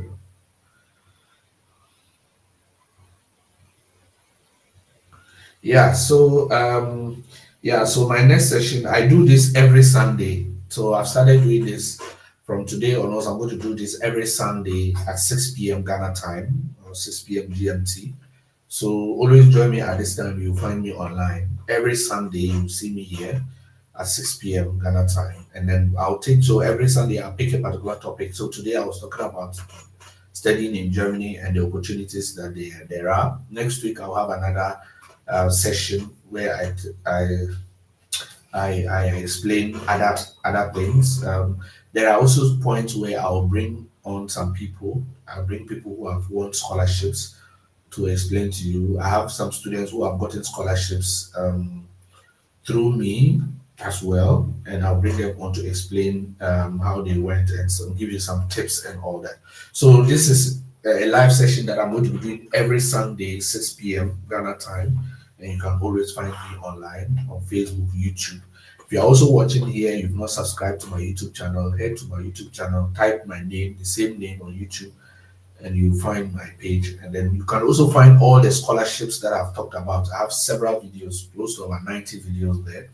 Speaker 1: So my next session, I do this every Sunday. So I've started doing this from today onwards. I'm going to do this every Sunday at 6 p.m. Ghana time or 6 p.m. GMT. So always join me at this time. You'll find me online every Sunday. You'll see me here at 6 p.m. Ghana time, and then every Sunday I'll pick a particular topic. So today I was talking about studying in Germany and the opportunities that there are. Next week I'll have another session where I explain other things. There are also points where I'll bring on some people. I'll bring people who have won scholarships to explain to you. I have some students who have gotten scholarships through me as well, and I'll bring them on to explain how they went and give you some tips and all that. So this is a live session that I'm going to be doing every Sunday, 6 p.m. Ghana time, and you can always find me online on Facebook, YouTube. If you're also watching here, you've not subscribed to my YouTube channel, head to my YouTube channel, type my name, the same name on YouTube, and you find my page. And then you can also find all the scholarships that I've talked about. I have several videos, close to about 90 videos there,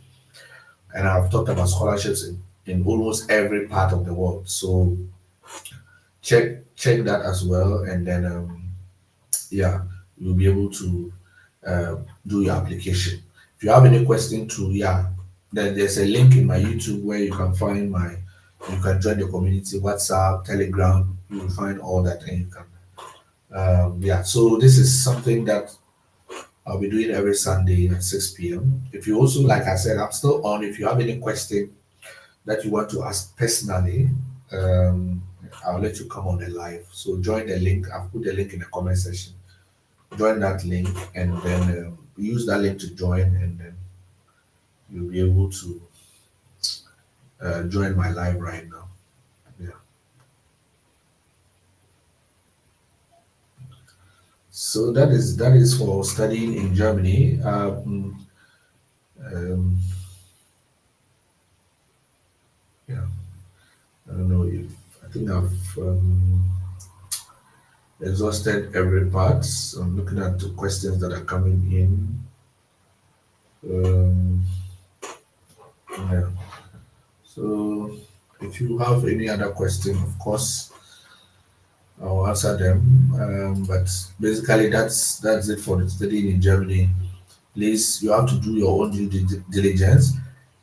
Speaker 1: and I've talked about scholarships in almost every part of the world. So check that as well, and then yeah, you'll be able to do your application. If you have any question to, yeah, then there's a link in my YouTube where you can find you can join the community, WhatsApp, Telegram. you will find all that, and you can. Yeah, so this is something that I'll be doing every Sunday at 6 p.m. If you also, like I said, I'm still on. If you have any question that you want to ask personally, um, I'll let you come on the live. So join the link. I've put the link in the comment section. Join that link, and then use that link to join, and then you'll be able to join my live right now. Yeah. So that is for studying in Germany. Um, yeah, I don't know if I think I've exhausted every part. So I'm looking at the questions that are coming in. Um, yeah. So if you have any other question, of course, I'll answer them. But basically, that's it for the studying in Germany. Please, you have to do your own diligence.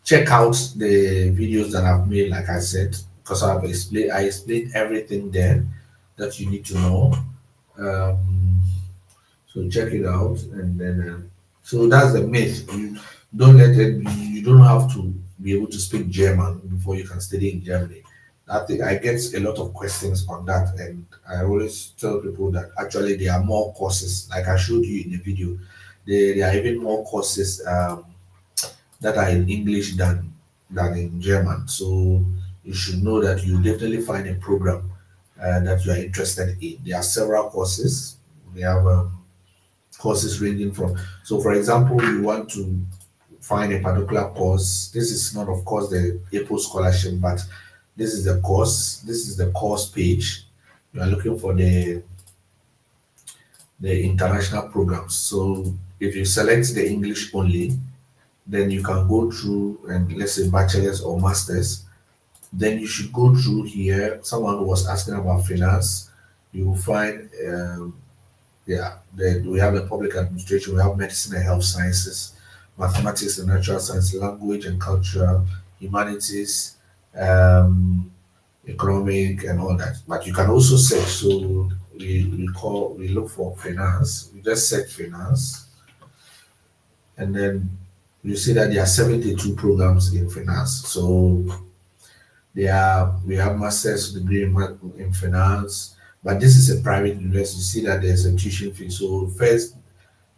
Speaker 1: Check out the videos that I've made, like I said, because I explained everything there that you need to know. Um, so check it out, and then so that's the myth. You don't let it. You don't have to be able to speak German before you can study in Germany. I think I get a lot of questions on that, and I always tell people that actually there are more courses. Like I showed you in the video, there are even more courses that are in English than in German. So you should know that you definitely find a program that you are interested in. There are several courses. We have courses ranging from, so for example, you want to find a particular course. This is not, of course, the APO scholarship, but this is the course page. You are looking for the international programs. So if you select the English only, then you can go through, and let's say bachelor's or master's, then you should go through here. Someone who was asking about finance, you will find yeah, we have the public administration, we have medicine and health sciences, mathematics and natural science, language and culture, humanities, um, economic and all that. But you can also search. So we look for finance. We just search finance, and then you see that there are 72 programs in finance. So we have master's degree in finance, but this is a private university. You see that there's a tuition fee. So first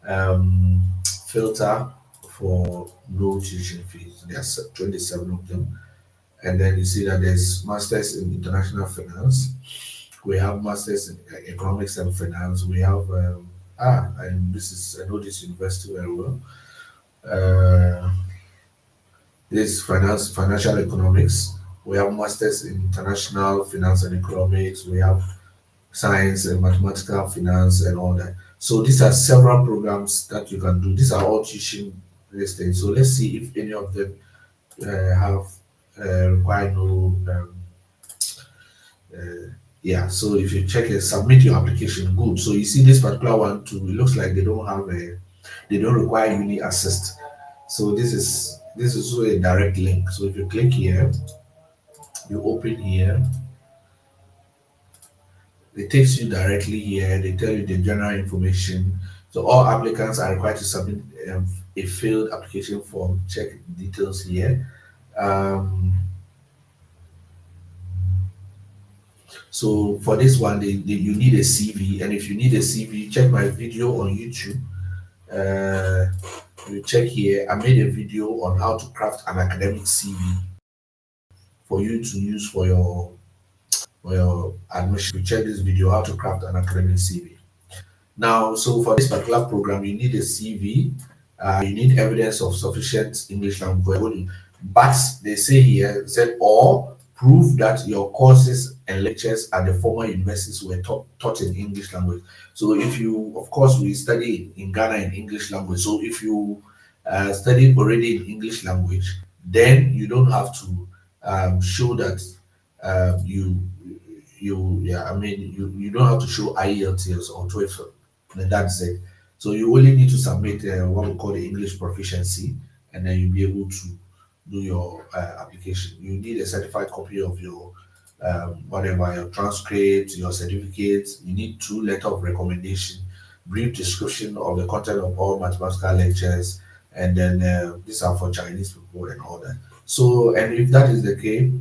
Speaker 1: um, filter for no tuition fees. There's 27 of them. And then you see that there's masters in international finance. We have masters in economics and finance. We have and this is, I know this university very well. Uh, this financial economics. We have masters in international finance and economics. We have science and mathematical finance and all that. So these are several programs that you can do. These are all tuition listed. So let's see if any of them have require no uh, yeah. So if you check it, submit your application. Good. So you see this particular one too. It looks like they don't require uni assist. So this is also a direct link. So if you click here, you open here, it takes you directly here. They tell you the general information. So all applicants are required to submit a filled application form. Check details here. Um, so for this one, you need a CV, and if you need a CV, check my video on YouTube. Uh, you check here. I made a video on how to craft an academic CV for you to use for your admission. You check this video, how to craft an academic CV. Now, so for this particular program, you need a CV, you need evidence of sufficient English language. But they say here, said, or prove that your courses and lectures at the former universities were taught in English language. So if you, of course, we study in Ghana in English language. So if you studied already in English language, then you don't have to show that yeah, I mean, you don't have to show IELTS or TOEFL, and that's it. So you only need to submit what we call the English proficiency, and then you'll be able to do your application. You need a certified copy of your whatever your transcripts, your certificates. You need two letter of recommendation, brief description of the content of all mathematical lectures, and then these are for Chinese people and all that. So, and if that is the case,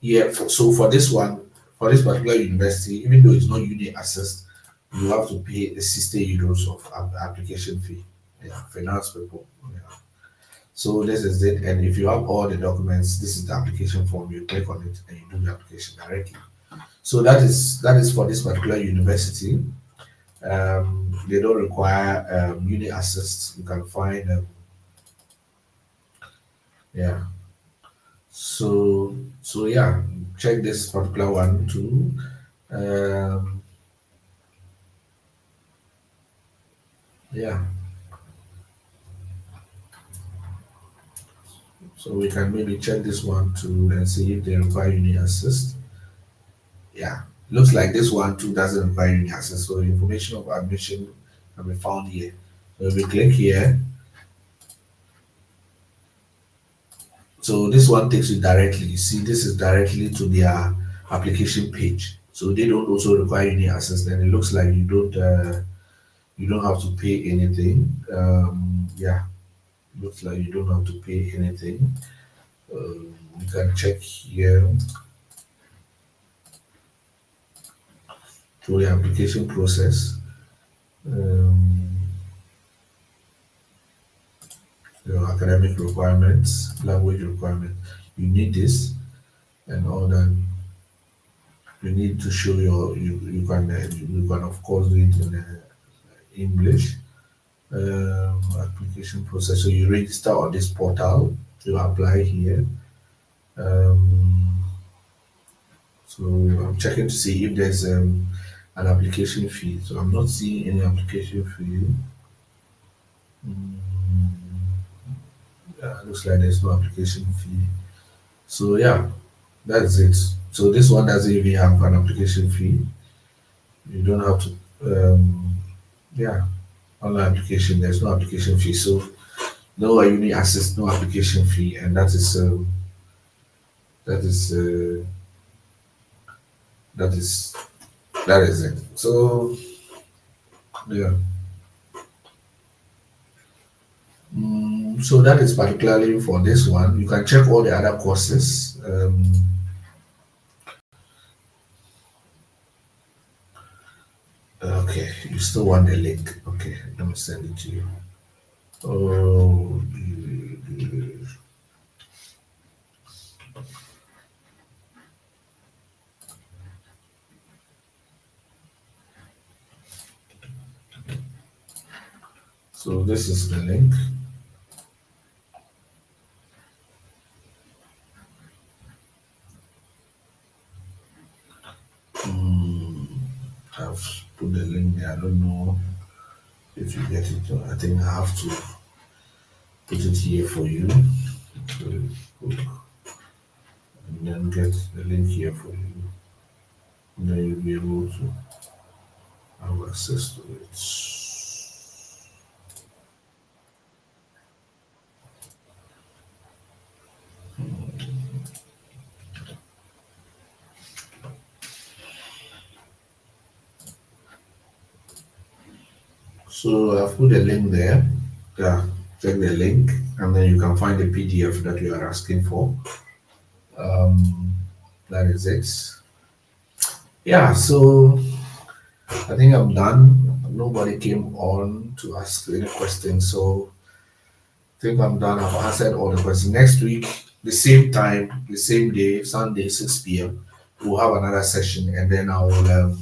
Speaker 1: yeah. So for this one, for this particular university, even though it's not uni assessed, you have to pay a 60 euros of application fee. Yeah, finance people. Yeah. So this is it. And if you have all the documents, this is the application form. You click on it and you do the application directly. So that is for this particular university. They don't require uni assist. You can find yeah. So yeah, check this particular one too. Um, yeah. So we can maybe check this one too and see if they require uni assist. Yeah, looks like this one too doesn't require any access. So information of admission can be found here. So if we click here, so this one takes you directly. You see, this is directly to their application page. So they don't also require any access. Then it looks like you don't have to pay anything. Yeah, looks like you don't have to pay anything. You can check here through the application process. Um, your academic requirements, language requirements. You need this and all that. You need to show you can of course do it in English. Application process. So you register on this portal. You apply here. Um, so I'm checking to see if there's an application fee. So I'm not seeing any application fee. Mm, yeah, looks like there's no application fee. So yeah, that's it. So this one doesn't even have an application fee. You don't have to. Yeah, online application. There's no application fee. So no uni access, no application fee, and that is that is that is it. So yeah. So that is particularly for this one. You can check all the other courses. Okay, you still want the link? Okay, let me send it to you. Oh, so this is the link. Mm, I've put the link there. I don't know if you get it. I think I have to put it here for you. And then get the link here for you. And then you'll be able to have access to it. So I've put a link there. Yeah, check the link, and then you can find the PDF that you are asking for. Um, that is it. Yeah, so I think I'm done. Nobody came on to ask any questions, so I think I'm done. I've answered all the questions. Next week, the same time, the same day, Sunday, 6 p.m., we'll have another session, and then I will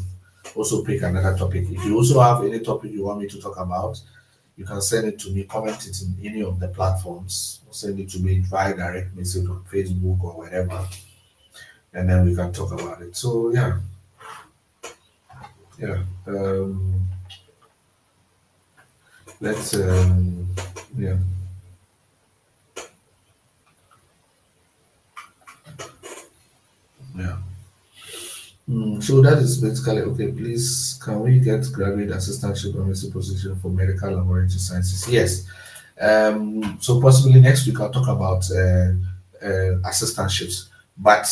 Speaker 1: also pick another topic. If you also have any topic you want me to talk about, you can send it to me, comment it in any of the platforms, or send it to me via direct message on Facebook or whatever, and then we can talk about it. So yeah, yeah. Let's yeah. Yeah. So that is basically okay. Please, can we get graduate assistantship and basic position for medical laboratory sciences? Yes. So possibly next week I'll talk about assistantships, but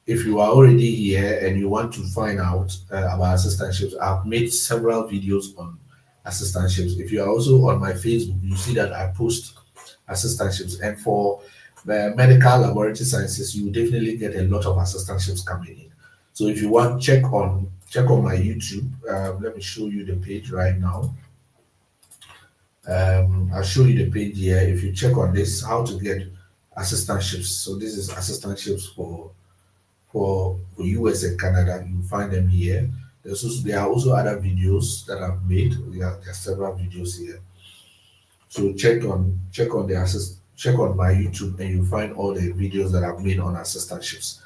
Speaker 1: if you are already here and you want to find out about assistantships, I've made several videos on assistantships. If you are also on my Facebook, you see that I post assistantships. And for medical laboratory sciences, you will definitely get a lot of assistantships coming in. So if you want, check on my YouTube. Let me show you the page right now. I'll show you the page here. If you check on this, how to get assistantships. So this is assistantships for US and Canada. You find them here. There are also other videos that I've made. There are several videos here. So check on my YouTube and you find all the videos that I've made on assistantships.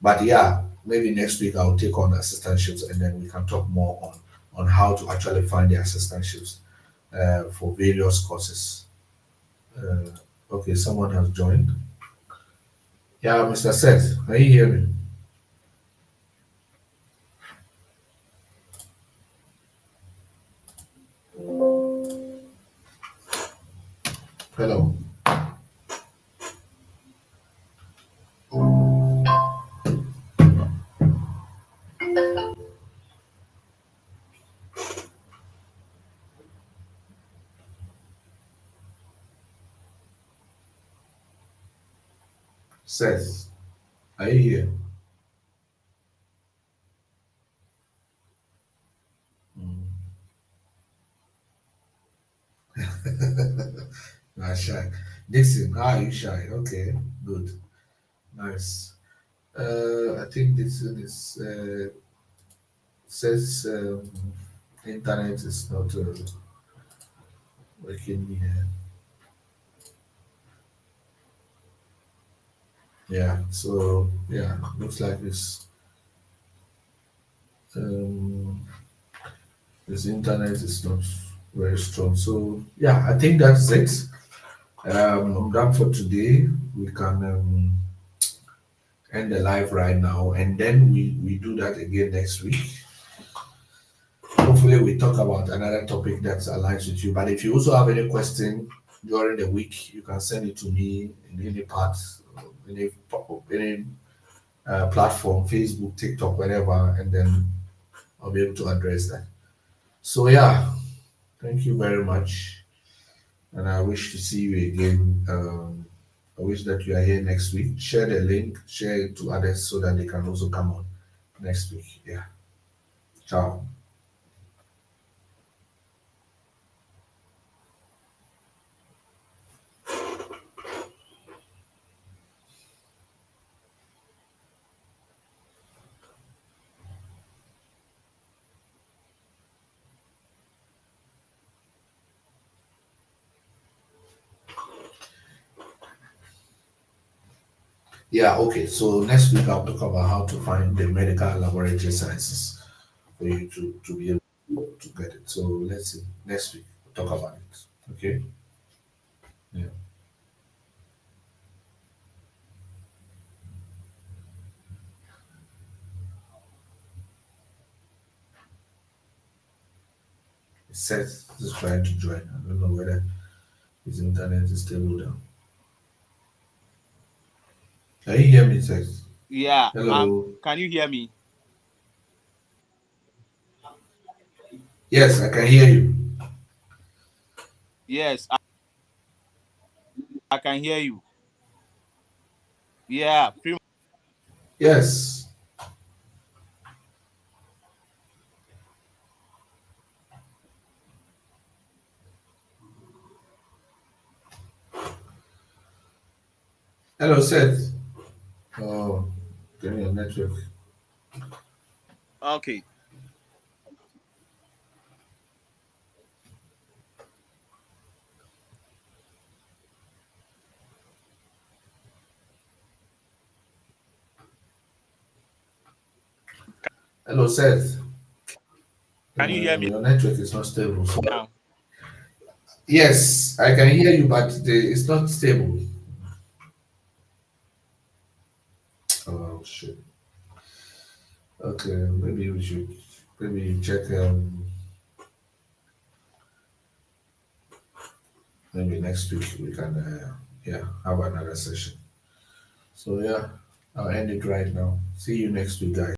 Speaker 1: But yeah, maybe next week I'll take on assistantships and then we can talk more on how to actually find the assistantships for various courses. Uh, okay, someone has joined. Yeah, Mr. Seth, can you hear me? Hello. Seth, are you here? Mm. Not shy. Dixon, how are you shy? Okay, good. Nice. I think Dixon is says internet is not working here. Yeah, so yeah, looks like um, this internet is not very strong. So yeah, I think that's it. I'm done for today. We can end the live right now, and then we do that again next week. Hopefully, we talk about another topic that aligns with you. But if you also have any question during the week, you can send it to me in any part, any platform, Facebook, TikTok, whatever, and then I'll be able to address that. So yeah, thank you very much, and I wish to see you again. I wish that you are here next week. Share the link, share it to others so that they can also come on next week. Yeah, ciao. Yeah, okay. So next week I'll talk about how to find the medical laboratory sciences for you to be able to get it. So let's see. Next week we'll talk about it. Okay. Yeah. Seth is trying to join. I don't know whether his internet is stable down. Can you hear me, Seth?
Speaker 2: Yeah.
Speaker 1: Hello.
Speaker 2: Can you hear me?
Speaker 1: Yes, I can hear you.
Speaker 2: Yes, I can hear you. Yeah.
Speaker 1: Yes. Hello, Seth. Oh, getting your network.
Speaker 2: Okay.
Speaker 1: Hello, Seth.
Speaker 2: Can you hear me
Speaker 1: Your network is not stable. So
Speaker 2: now?
Speaker 1: yes, I can hear you, but it's not stable. Oh shit. Okay, maybe we should maybe check maybe next week we can yeah have another session. So yeah. I'll end it right now. See you next week, guys.